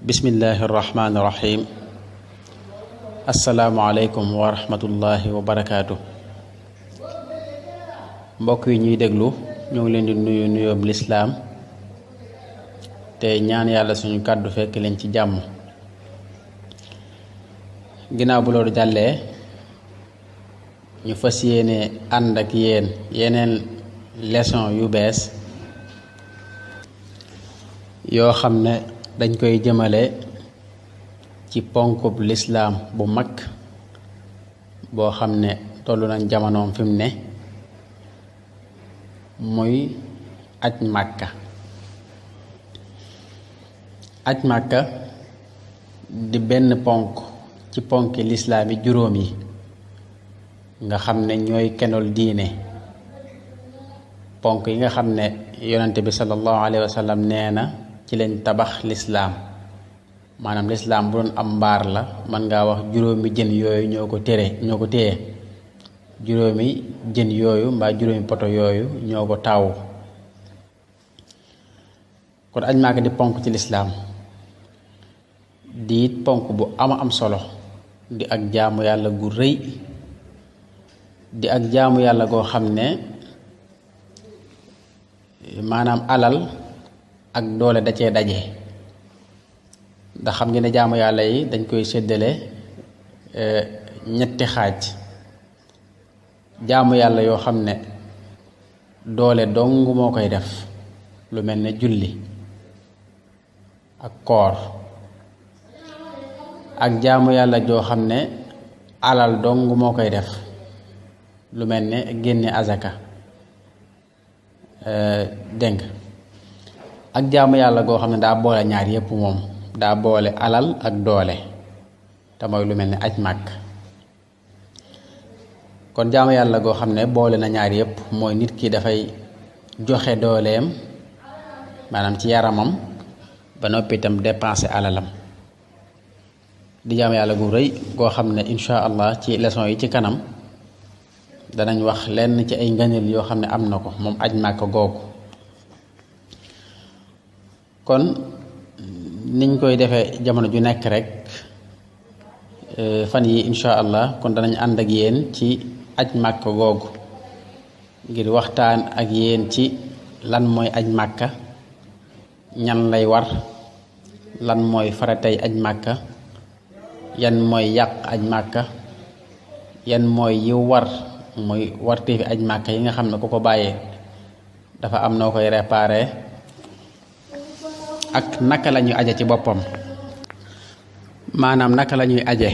bismillahi irrahmani irrahim asalaamualeykum wa rahmatullahi wa barakaatu. mbokk yi ñuy déglu ñoo ngi leen di nuyu nuyoob lislaam te ñaan yàlla suñu kàddu fekk leen ci jàmm. ginnaaw bu loolu jàllee ñu fas yéene ànd ak yéen yeneen leçon yu bees yoo xam ne dañ koy jëmale ci ponkub lislaam bu mag boo xam ne tollu nañ jamonoom fi mu ne muy aj màkka. aj màkka di benn ponk ci ponki lislaam yi juróom yi nga xam ne ñooy kenol diine, ponk yi nga xam ne yonente bi sallallahu alayhi wa sallam nee na ci lañ tabax lislaam. maanaam lislaam bu doon am mbaar la mën ngaa wax juróomi jën yooyu ñoo ko téye juróomi jën yooyu mbaa juróomi poto yooyu ñoo ko taawu. kon aj Màkka di ponk ci lislaam di it ponk bu am solo, di ak jaamu yàlla gu rëy, di ak jaamu yàlla goo xam ne maanaam alal ak doole da cee daje. ndax xam ngeen ne jaamu yàlla yi dañ koy séddale ñetti xaaj. jaamu yàlla yoo xam ne doole dong moo koy def, lu mel ne julli ak koor, ak jaamu yàlla joo xam ne alal dong moo koy def, lu mel ne génne azaka dégg nga, ak jaamu yàlla goo xam ne daa boole ñaar yépp, moom daa boole alal ak doole, te mooy lu mel ne aj màkk. kon jaamu yàlla goo xam ne boole na ñaar yépp mooy nit ki dafay joxe dooleem maanaam ci yaramam ba noppi itam dépenser alalam. di jaamu yàlla gu rëy goo xam ne insha allah ci leçon yi ci kanam danañ wax lenn ci ay ngëneel yoo xam ne am na ko moom aj màkk googu. kon niñ koy defee jamono ju nekk rek fan yi insha allah kon danañ ànd ak yéen ci aj màkka googu ngir waxtaan ak yéen ci lan mooy aj màkka, ñan lay war, lan mooy faratay aj màkka, yan mooy yàq aj màkka, yan mooy yi war mooy warteefi aj màkka yi nga xam ne ku ko bàyyee dafa am noo koy réparé, ak naka la ñuy aje ci boppam. maanaam naka la ñuy aje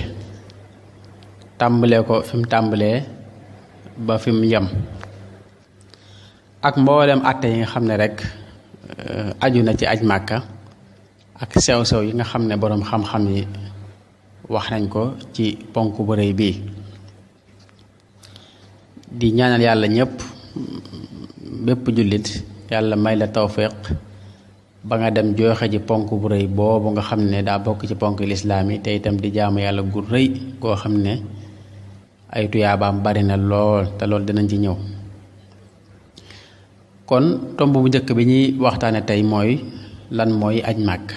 tàmbalee ko fi mu tàmbalee ba fi mu yem, ak mboolem àtte yi nga xam ne rek aju na ci aj màkka, ak sew-sew yi nga xam ne boroom xam-xam yi wax nañ ko ci ponk bu rëy bii. di ñaanal yàlla ñépp, bépp jullit yàlla may la tawfiq ba nga dem joxe ji ponk bu rëy boobu nga xam ne daa bokk ci ponk lislaam yi, te itam di jaamu yàlla gu rëy goo xam ne ay tuyaabaam bari na lool, te lool dinañ ci ñëw. kon tomb bu njëkk bi ñuy waxtaane tey mooy lan mooy aj màkka.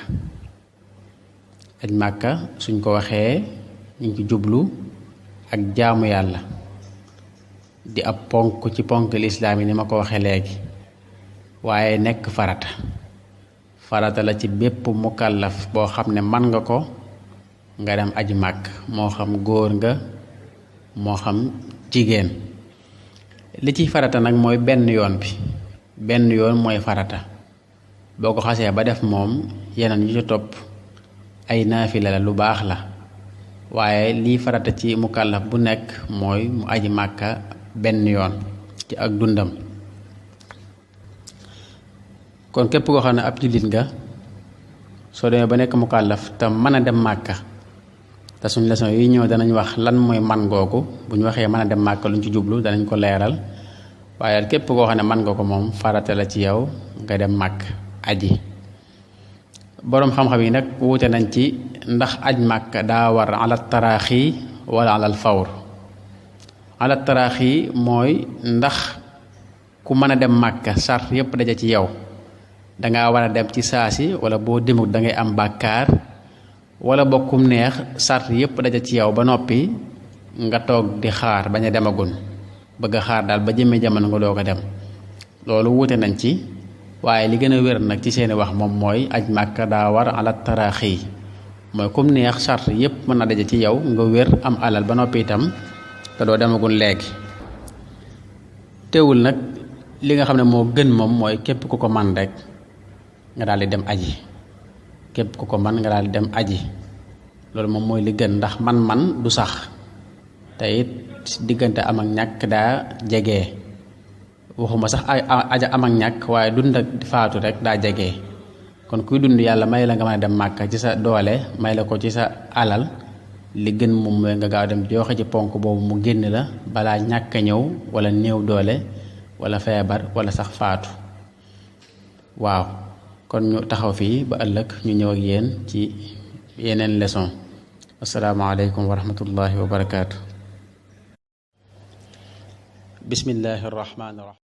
aj màkka suñ ko waxee ñu ngi ci jublu ak jaamu yàlla, di ab ponk ci ponk lislaam yi ni ma ko waxee léegi, waaye nekk farata la ci bépp mukallaf boo xam ne man nga ko nga dem aji màkk, moo xam góor nga moo xam jigéen. li ciy farata nag mooy benn yoon mooy farata. boo ko xasee ba def moom yeneen yu ci topp ay naafila la, lu baax la, waaye lii farata ci mukallaf bu nekk mooy mu aji màkka benn yoon ci ak dundam. kon képp koo xam ne ab jullit nga, soo demee ba nekk mukallaf te mën a dem màkka, te suñ leçon yi ñëw danañ wax lan mooy man googu. bu ñu waxee mën a dem màkka luñ ci jublu danañ ko leeral, waaye képp koo xam ne man nga ko moom farata la ci yow nga dem màkk aji. boroom xam-xam yi nag wuute nañ ci ndax aj màkka daa war ala taraaxi wala alal fawr. ala taraaxi mooy ndax ku mën a dem màkka sart yépp daje ci yow, dangaa war a dem ci saasi, wala boo demut da ngay am bàkkaar, wala bokkum neex sart yépp daja ci yow ba noppi nga toog di xaar bañ a demagun bëgg a xaar daal ba jëmee jamono nga doo ko dem loolu wuute nañ ci waaye li gën a wér nag ci seeni wax moom mooy aj màkka daa war ala taraaxi mooy kum neex sart yépp mën na daje ci yow nga wér am alal ba noppi itam te doo demagun léegi teewul nag li nga xam ne moo gën moom mooy képp ku ko man rek nga daal di dem aji képp ku ko man nga daal di dem aji loolu moom mooy li gën ndax man du sax te it diggante am ak ñàkk daa jege waxuma sax aja am ak ñàkk waaye dund ak faatu rek daa jege kon kuy dund yàlla may la nga mën a dem màkka ci sa doole may la ko ci sa alal li gën moom mooy nga gaaw dem joxe ci ponk boobu mu génn la balaa ñàkk a ñëw wala néew doole wala feebar wala sax faatu waaw kon ñu taxaw fii ba ëllëg ñu ñëw ak yéen ci yeneen leçon asalaamaaleykum wa rahmatullahi wa barakaatu bismillahi rahmaani rahim